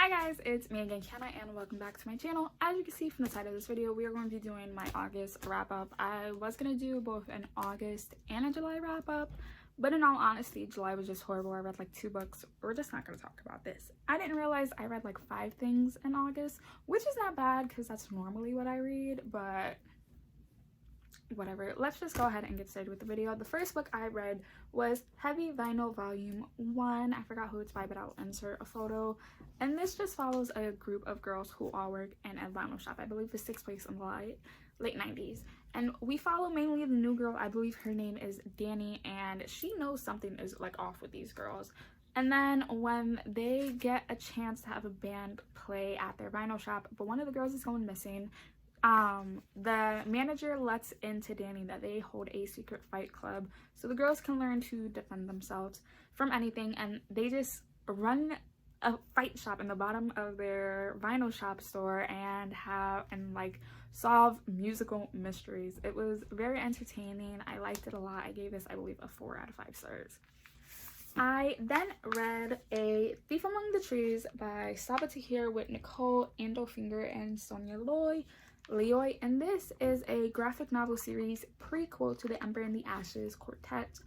Hi guys, it's me again, Kiana, and welcome back to my channel. As you can see from the title of this video, we are going to be doing my August wrap-up. I was going to do both an August and a July wrap-up, but in all honesty, July was just horrible. I read like 2 books. We're just not going to talk about this. I didn't realize I read like 5 things in August, which is not bad because that's normally what I read, but whatever. Let's just go ahead and get started with the video. The first book I read was Heavy Vinyl Volume 1. I forgot who it's by, but I'll insert a photo. And this just follows a group of girls who all work in a vinyl shop. I believe this takes place in the late 90s. And we follow mainly the new girl. I believe her name is Danny, and she knows something is like off with these girls. And then when they get a chance to have a band play at their vinyl shop, but one of the girls is going missing, the manager lets into Danny that they hold a secret fight club so the girls can learn to defend themselves from anything, and they just run a fight shop in the bottom of their vinyl shop store and solve musical mysteries. It was very entertaining. I liked it a lot. I gave this, I believe, a 4 out of 5 stars. I then read A Thief Among the Trees by Sabaa Tahir with Nicole Andofinger and Sonia Leoy, and this is a graphic novel series prequel to the Ember and the Ashes quartet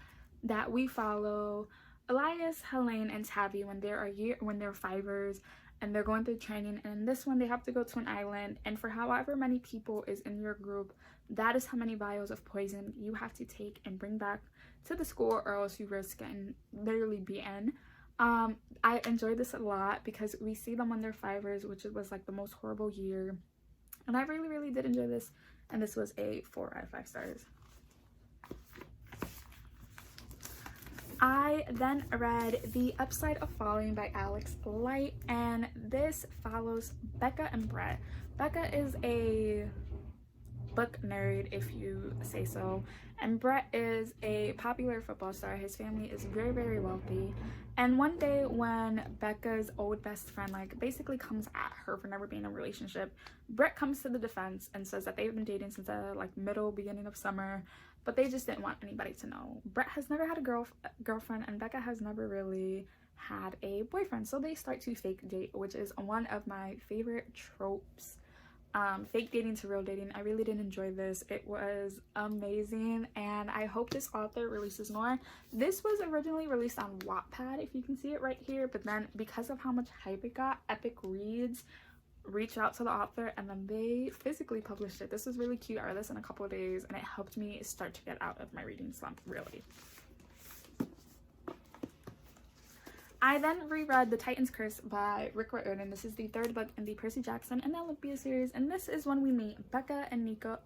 that we follow Elias, Helene, and Tavi when they're fivers and they're going through training. And in this one, they have to go to an island, and for however many people is in your group, that is how many vials of poison you have to take and bring back to the school, or else you risk getting literally beaten. I enjoyed this a lot because we see them when they're fivers, which was like the most horrible year. And I really did enjoy this, and this was a 4 out of 5 stars. I then read The Upside of Falling by Alex Light, and this follows Becca and Brett. Becca is a book nerd, if you say so, and Brett is a popular football star. His family is very wealthy, and one day when Becca's old best friend basically comes at her for never being in a relationship, Brett comes to the defense and says that they've been dating since the beginning of summer, but they just didn't want anybody to know. Brett has never had a girlfriend, and Becca has never really had a boyfriend, so they start to fake date, which is one of my favorite tropes. Fake dating to real dating. I really did enjoy this. It was amazing, and I hope this author releases more. This was originally released on Wattpad, if you can see it right here, but then because of how much hype it got, Epic Reads reached out to the author and then they physically published it. This was really cute. I read this in a couple of days, and it helped me start to get out of my reading slump, really. I then reread The Titan's Curse by Rick Riordan. This is the 3rd book in the Percy Jackson and Olympia series, and this is when we meet Bianca and Nico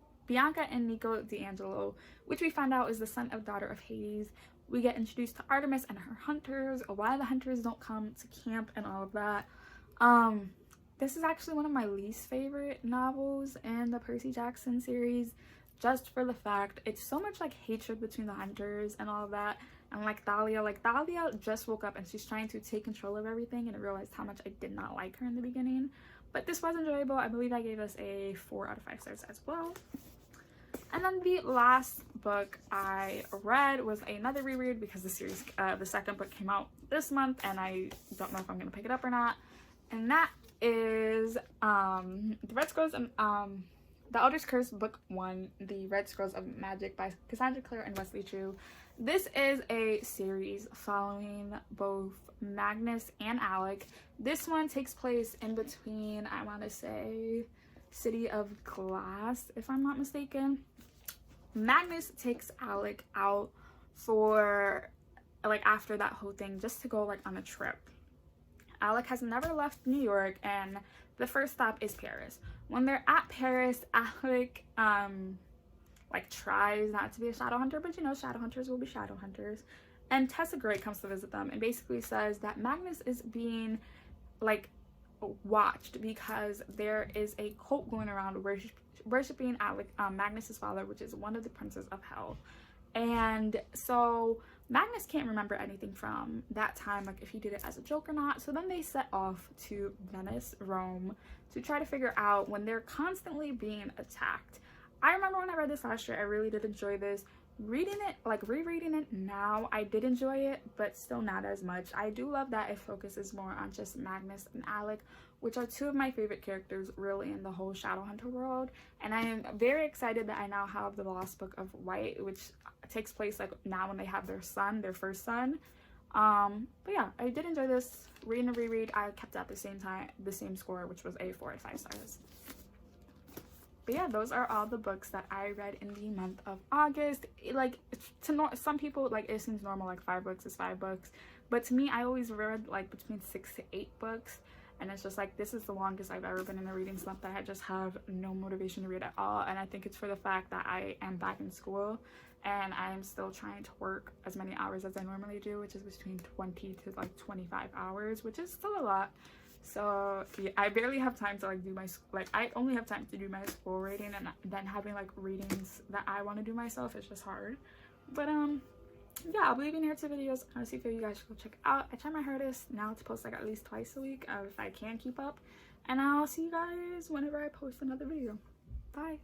D'Angelo, which we find out is the son of daughter of Hades. We get introduced to Artemis and her hunters, why the hunters don't come to camp, and all of that. This is actually one of my least favorite novels in the Percy Jackson series, just for the fact it's so much hatred between the hunters and all of that. And Thalia just woke up and she's trying to take control of everything, and I realized how much I did not like her in the beginning. But this was enjoyable. I believe I gave us a 4 out of 5 stars as well. And then the last book I read was another reread because the series, the 2nd book came out this month, and I don't know if I'm gonna pick it up or not. And that is The Elder's Curse Book 1, The Red Scrolls of Magic by Cassandra Clare and Wesley Chu. This is a series following both Magnus and Alec. This one takes place in between, I want to say, City of Glass, if I'm not mistaken. Magnus takes Alec out for, after that whole thing, just to go, on a trip. Alec has never left New York, and the first stop is Paris. When they're at Paris, Alec, tries not to be a shadow hunter, but shadow hunters will be shadow hunters. And Tessa Gray comes to visit them and basically says that Magnus is being watched because there is a cult going around worshiping Alec, Magnus's father, which is one of the princes of hell. And so Magnus can't remember anything from that time, if he did it as a joke or not. So then they set off to Venice, Rome, to try to figure out when they're constantly being attacked. I remember when I read this last year, I really did enjoy this. reading it, like rereading it now, I did enjoy it, but still not as much. I do love that it focuses more on just Magnus and Alec, which are two of my favorite characters really in the whole Shadowhunter world. And I am very excited that I now have the Lost Book of White, which takes place like now when they have their son, their first son. But yeah, I did enjoy this. Read and reread, I kept at the same score, which was a 4 out of 5 stars. But yeah, those are all the books that I read in the month of August. Like, some people, like, it seems normal, like 5 books is 5 books. But to me, I always read like between 6 to 8 books. And it's just like, this is the longest I've ever been in a reading slump, that I just have no motivation to read at all. And I think it's for the fact that I am back in school and I'm still trying to work as many hours as I normally do, which is between 20 to like 25 hours, which is still a lot. So yeah, I barely have time to like do my, like I only have time to do my school reading, and then having like readings that I want to do myself is just hard. But yeah, I'll be leaving here 2 videos. Honestly, for you guys to go check out. I try my hardest now to post like at least twice a week if I can keep up, and I'll see you guys whenever I post another video. Bye.